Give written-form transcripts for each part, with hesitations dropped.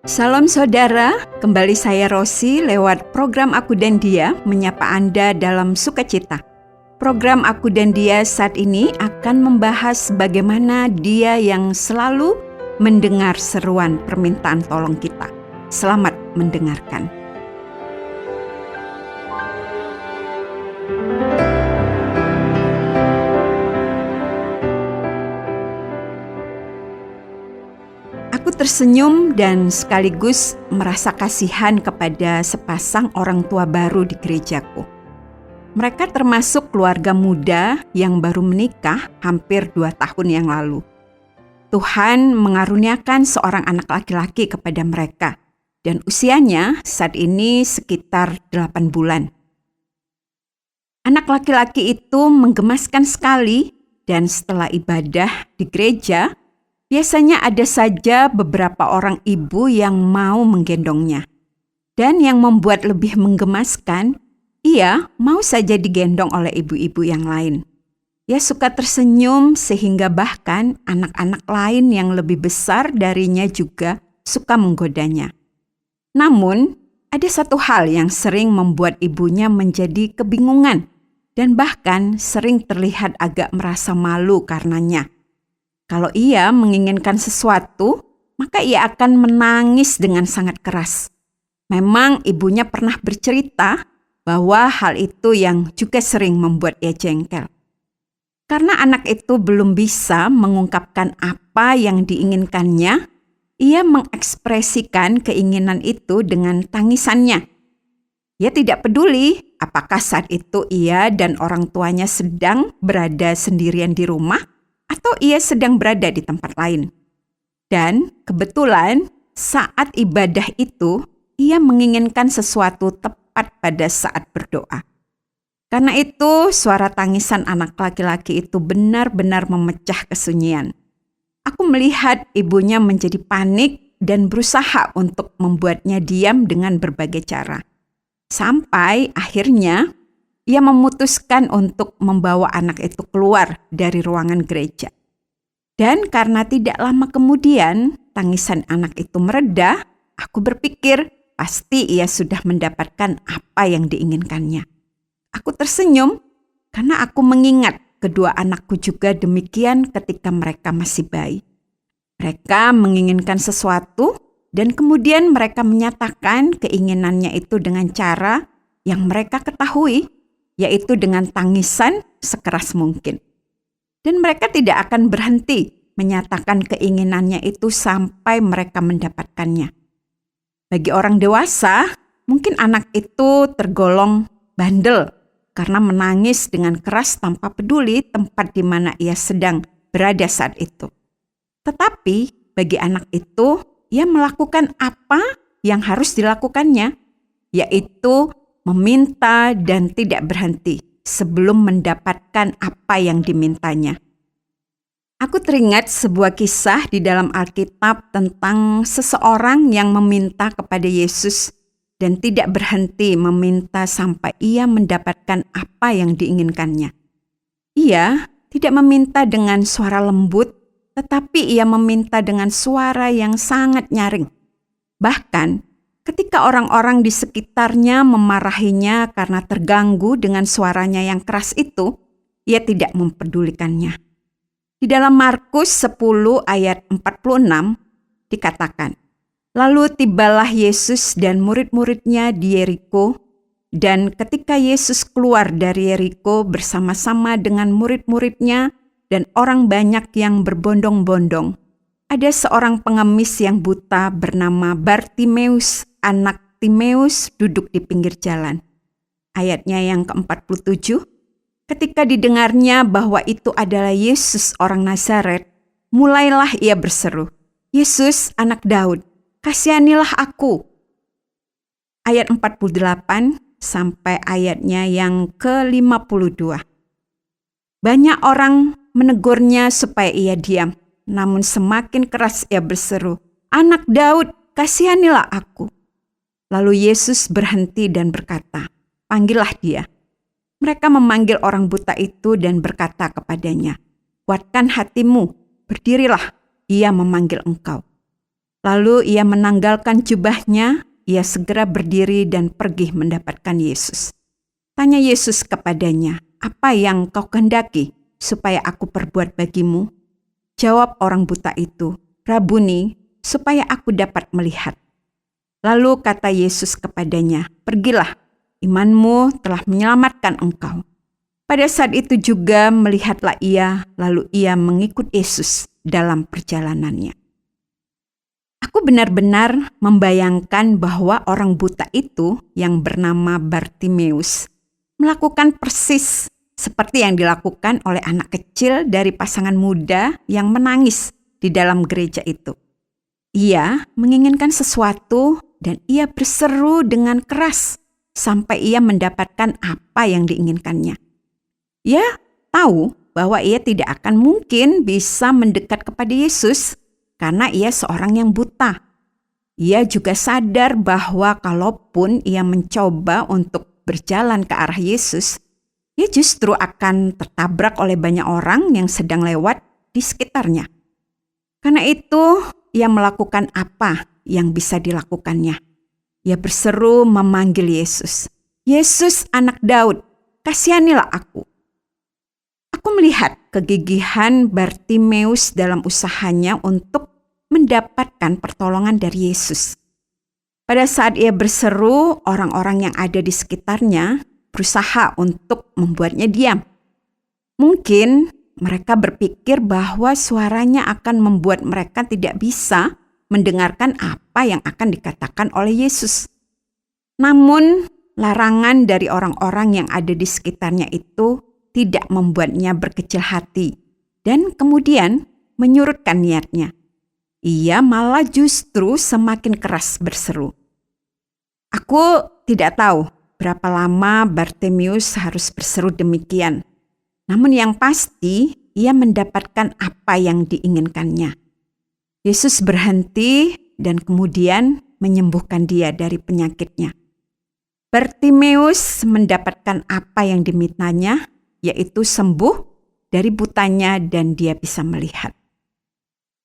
Salam saudara, kembali saya Rosi lewat program Aku dan Dia menyapa Anda dalam sukacita. Program Aku dan Dia saat ini akan membahas bagaimana Dia yang selalu mendengar seruan permintaan tolong kita. Selamat mendengarkan. Aku tersenyum dan sekaligus merasa kasihan kepada sepasang orang tua baru di gerejaku. Mereka termasuk keluarga muda yang baru menikah hampir 2 tahun yang lalu. Tuhan mengaruniakan seorang anak laki-laki kepada mereka dan usianya saat ini sekitar 8 bulan. Anak laki-laki itu menggemaskan sekali dan setelah ibadah di gereja, biasanya ada saja beberapa orang ibu yang mau menggendongnya. Dan yang membuat lebih menggemaskan, ia mau saja digendong oleh ibu-ibu yang lain. Ia suka tersenyum sehingga bahkan anak-anak lain yang lebih besar darinya juga suka menggodanya. Namun, ada satu hal yang sering membuat ibunya menjadi kebingungan dan bahkan sering terlihat agak merasa malu karenanya. Kalau ia menginginkan sesuatu, maka ia akan menangis dengan sangat keras. Memang ibunya pernah bercerita bahwa hal itu yang juga sering membuat ia jengkel. Karena anak itu belum bisa mengungkapkan apa yang diinginkannya, ia mengekspresikan keinginan itu dengan tangisannya. Ia tidak peduli apakah saat itu ia dan orang tuanya sedang berada sendirian di rumah atau ia sedang berada di tempat lain. Dan kebetulan saat ibadah itu, ia menginginkan sesuatu tepat pada saat berdoa. Karena itu, suara tangisan anak laki-laki itu benar-benar memecah kesunyian. Aku melihat ibunya menjadi panik dan berusaha untuk membuatnya diam dengan berbagai cara. Sampai akhirnya, ia memutuskan untuk membawa anak itu keluar dari ruangan gereja. Dan karena tidak lama kemudian tangisan anak itu mereda, aku berpikir pasti ia sudah mendapatkan apa yang diinginkannya. Aku tersenyum karena aku mengingat kedua anakku juga demikian ketika mereka masih bayi. Mereka menginginkan sesuatu dan kemudian mereka menyatakan keinginannya itu dengan cara yang mereka ketahui, yaitu dengan tangisan sekeras mungkin. Dan mereka tidak akan berhenti menyatakan keinginannya itu sampai mereka mendapatkannya. Bagi orang dewasa, mungkin anak itu tergolong bandel karena menangis dengan keras tanpa peduli tempat di mana ia sedang berada saat itu. Tetapi bagi anak itu, ia melakukan apa yang harus dilakukannya, yaitu meminta dan tidak berhenti sebelum mendapatkan apa yang dimintanya. Aku teringat sebuah kisah di dalam Alkitab tentang seseorang yang meminta kepada Yesus dan tidak berhenti meminta sampai ia mendapatkan apa yang diinginkannya. Ia tidak meminta dengan suara lembut, tetapi ia meminta dengan suara yang sangat nyaring. Bahkan ketika orang-orang di sekitarnya memarahinya karena terganggu dengan suaranya yang keras itu, ia tidak mempedulikannya. Di dalam Markus 10 ayat 46 dikatakan, "Lalu tibalah Yesus dan murid-muridnya di Yeriko, dan ketika Yesus keluar dari Yeriko bersama-sama dengan murid-muridnya dan orang banyak yang berbondong-bondong, ada seorang pengemis yang buta bernama Bartimeus, anak Timeus, duduk di pinggir jalan." Ayatnya yang ke-47, ketika didengarnya bahwa itu adalah Yesus orang Nazaret, mulailah ia berseru, "Yesus, anak Daud, kasihanilah aku." Ayat 48 sampai ayatnya yang ke-52. Banyak orang menegurnya supaya ia diam, namun semakin keras ia berseru, "Anak Daud, kasihanilah aku." Lalu Yesus berhenti dan berkata, "Panggillah dia." Mereka memanggil orang buta itu dan berkata kepadanya, "Kuatkan hatimu, berdirilah, ia memanggil engkau." Lalu ia menanggalkan jubahnya, ia segera berdiri dan pergi mendapatkan Yesus. Tanya Yesus kepadanya, "Apa yang kau kehendaki supaya aku perbuat bagimu?" Jawab orang buta itu, "Rabuni, supaya aku dapat melihat." Lalu kata Yesus kepadanya, "Pergilah, imanmu telah menyelamatkan engkau." Pada saat itu juga melihatlah ia, lalu ia mengikut Yesus dalam perjalanannya. Aku benar-benar membayangkan bahwa orang buta itu yang bernama Bartimeus melakukan persis seperti yang dilakukan oleh anak kecil dari pasangan muda yang menangis di dalam gereja itu. Ia menginginkan sesuatu dan ia berseru dengan keras sampai ia mendapatkan apa yang diinginkannya. Ia tahu bahwa ia tidak akan mungkin bisa mendekat kepada Yesus karena ia seorang yang buta. Ia juga sadar bahwa kalaupun ia mencoba untuk berjalan ke arah Yesus, ia justru akan tertabrak oleh banyak orang yang sedang lewat di sekitarnya. Karena itu, ia melakukan apa yang bisa dilakukannya. Ia berseru memanggil Yesus, "Yesus, anak Daud, kasihanilah aku." Aku melihat kegigihan Bartimeus dalam usahanya untuk mendapatkan pertolongan dari Yesus. Pada saat ia berseru, orang-orang yang ada di sekitarnya berusaha untuk membuatnya diam. Mungkin mereka berpikir bahwa suaranya akan membuat mereka tidak bisa mendengarkan apa yang akan dikatakan oleh Yesus. Namun, larangan dari orang-orang yang ada di sekitarnya itu tidak membuatnya berkecil hati dan kemudian menyurutkan niatnya. Ia malah justru semakin keras berseru. Aku tidak tahu berapa lama Bartimeus harus berseru demikian. Namun yang pasti, ia mendapatkan apa yang diinginkannya. Yesus berhenti dan kemudian menyembuhkan dia dari penyakitnya. Bartimeus mendapatkan apa yang dimintanya, yaitu sembuh dari butanya dan dia bisa melihat.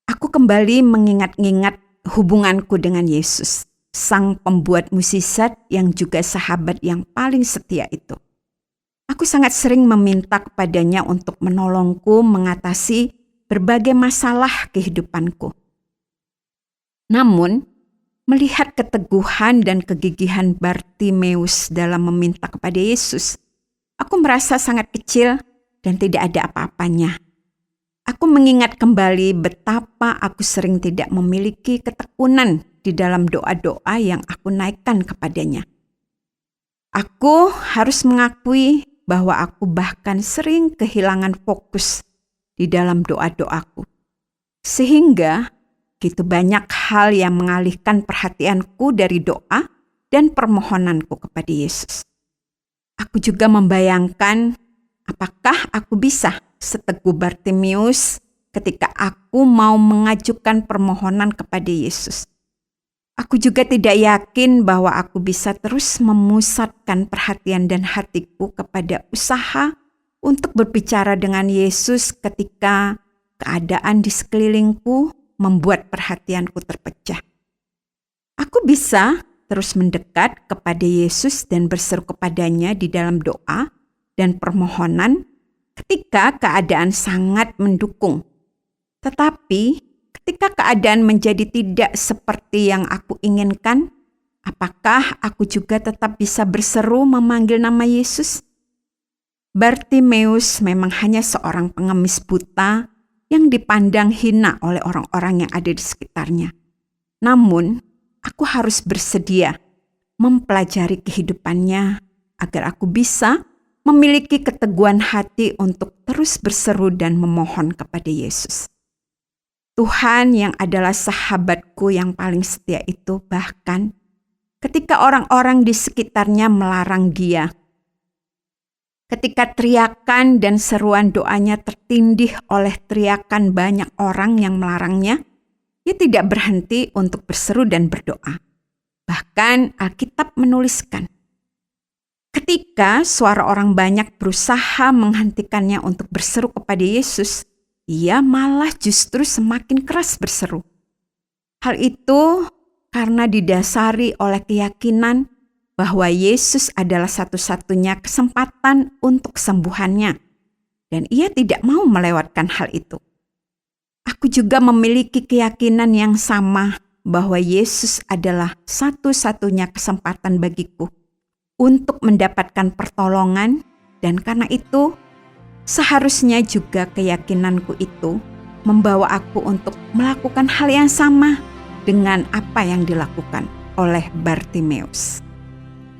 Aku kembali mengingat-ingat hubunganku dengan Yesus, sang pembuat mukjizat yang juga sahabat yang paling setia itu. Aku sangat sering meminta kepadanya untuk menolongku mengatasi berbagai masalah kehidupanku. Namun, melihat keteguhan dan kegigihan Bartimeus dalam meminta kepada Yesus, aku merasa sangat kecil dan tidak ada apa-apanya. Aku mengingat kembali betapa aku sering tidak memiliki ketekunan di dalam doa-doa yang aku naikkan kepadanya. Aku harus mengakui bahwa aku bahkan sering kehilangan fokus di dalam doa-doaku. Sehingga begitu banyak hal yang mengalihkan perhatianku dari doa dan permohonanku kepada Yesus. Aku juga membayangkan apakah aku bisa seteguh Bartimeus ketika aku mau mengajukan permohonan kepada Yesus. Aku juga tidak yakin bahwa aku bisa terus memusatkan perhatian dan hatiku kepada usaha untuk berbicara dengan Yesus ketika keadaan di sekelilingku membuat perhatianku terpecah. Aku bisa terus mendekat kepada Yesus dan berseru kepadanya di dalam doa dan permohonan ketika keadaan sangat mendukung. Tetapi ketika keadaan menjadi tidak seperti yang aku inginkan, apakah aku juga tetap bisa berseru memanggil nama Yesus? Bartimeus memang hanya seorang pengemis buta yang dipandang hina oleh orang-orang yang ada di sekitarnya. Namun, aku harus bersedia mempelajari kehidupannya agar aku bisa memiliki keteguhan hati untuk terus berseru dan memohon kepada Yesus. Tuhan yang adalah sahabatku yang paling setia itu bahkan ketika orang-orang di sekitarnya melarang dia. Ketika teriakan dan seruan doanya tertindih oleh teriakan banyak orang yang melarangnya, ia tidak berhenti untuk berseru dan berdoa. Bahkan Alkitab menuliskan, ketika suara orang banyak berusaha menghentikannya untuk berseru kepada Yesus, ia malah justru semakin keras berseru. Hal itu karena didasari oleh keyakinan bahwa Yesus adalah satu-satunya kesempatan untuk kesembuhannya, dan ia tidak mau melewatkan hal itu. Aku juga memiliki keyakinan yang sama bahwa Yesus adalah satu-satunya kesempatan bagiku untuk mendapatkan pertolongan, dan karena itu seharusnya juga keyakinanku itu membawa aku untuk melakukan hal yang sama dengan apa yang dilakukan oleh Bartimeus.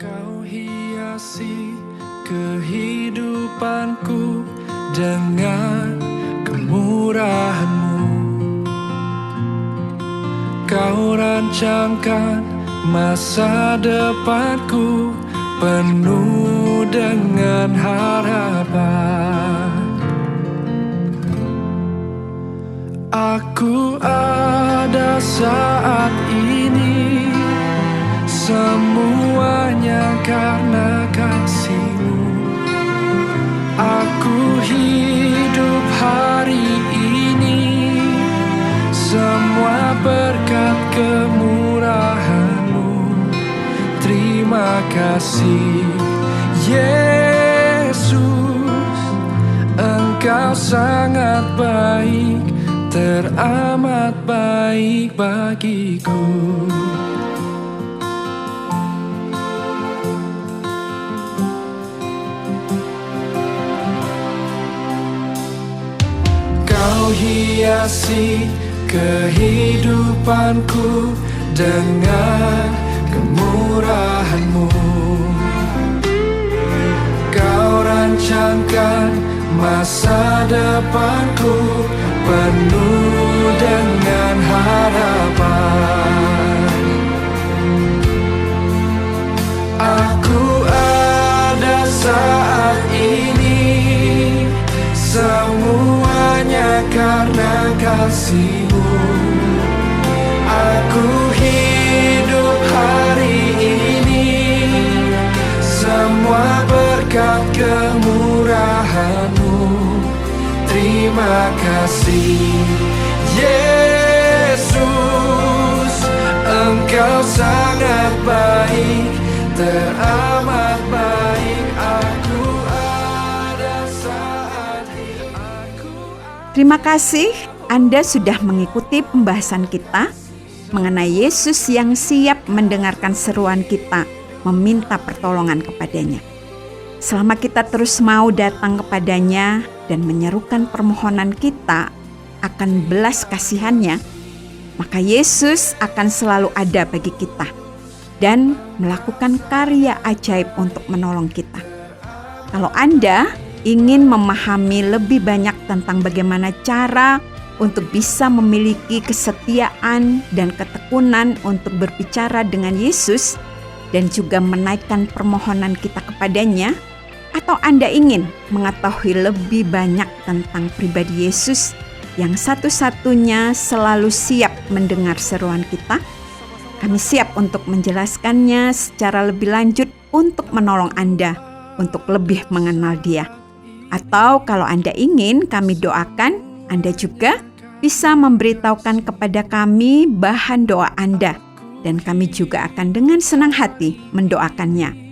Kau hiasi kehidupanku dengan kemurahan-Mu. Kau rancangkan masa depanku penuh dengan harapan. Aku ada saat ini, semuanya karena kasih-Mu. Aku hidup hari ini, semua berkat kemurahan-Mu. Terima kasih Yesus, Engkau sangat baik, teramat baik bagiku. Kau hiasi kehidupanku dengan kemurahan-Mu. Kau rancangkan masa depanku penuh dengan harapan. Aku ada saat ini, semuanya karena kasih-Mu. Aku hidup hari ini, semua berkat kemurahan-Mu. Terima kasih Yesus, Engkau sangat baik, teramat baik. Aku ada saat ini. Terima kasih Anda sudah mengikuti pembahasan kita mengenai Yesus yang siap mendengarkan seruan kita meminta pertolongan kepadanya. Selama kita terus mau datang kepadanya dan menyerukan permohonan kita akan belas kasihannya, maka Yesus akan selalu ada bagi kita dan melakukan karya ajaib untuk menolong kita. Kalau Anda ingin memahami lebih banyak tentang bagaimana cara untuk bisa memiliki kesetiaan dan ketekunan untuk berbicara dengan Yesus dan juga menaikkan permohonan kita kepadanya, atau Anda ingin mengetahui lebih banyak tentang pribadi Yesus yang satu-satunya selalu siap mendengar seruan kita, kami siap untuk menjelaskannya secara lebih lanjut untuk menolong Anda untuk lebih mengenal Dia. Atau kalau Anda ingin kami doakan, Anda juga bisa memberitahukan kepada kami bahan doa Anda, dan kami juga akan dengan senang hati mendoakannya.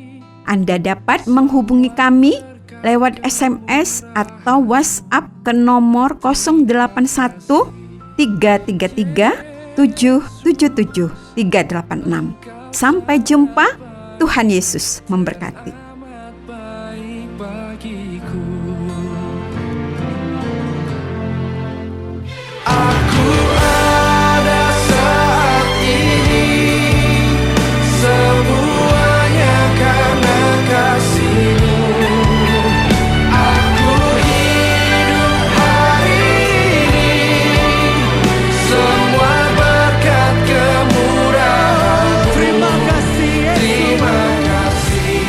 Anda dapat menghubungi kami lewat SMS atau WhatsApp ke nomor 081 333 777 386. Sampai jumpa, Tuhan Yesus memberkati. Aku ada saat ini, semuanya karena kasih-Mu. Aku hidup hari ini, semua berkat kemurahan-Mu. Terima kasih Yesus. Terima kasih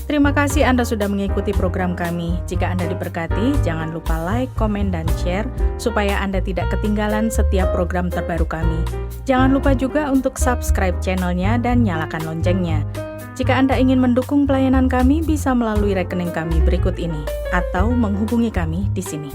Terima kasih Anda sudah mengikuti program kami. Jika Anda diberkati, jangan lupa like, komen, dan share supaya Anda tidak ketinggalan setiap program terbaru kami. Jangan lupa juga untuk subscribe channelnya dan nyalakan loncengnya. Jika Anda ingin mendukung pelayanan kami, bisa melalui rekening kami berikut ini, atau menghubungi kami di sini.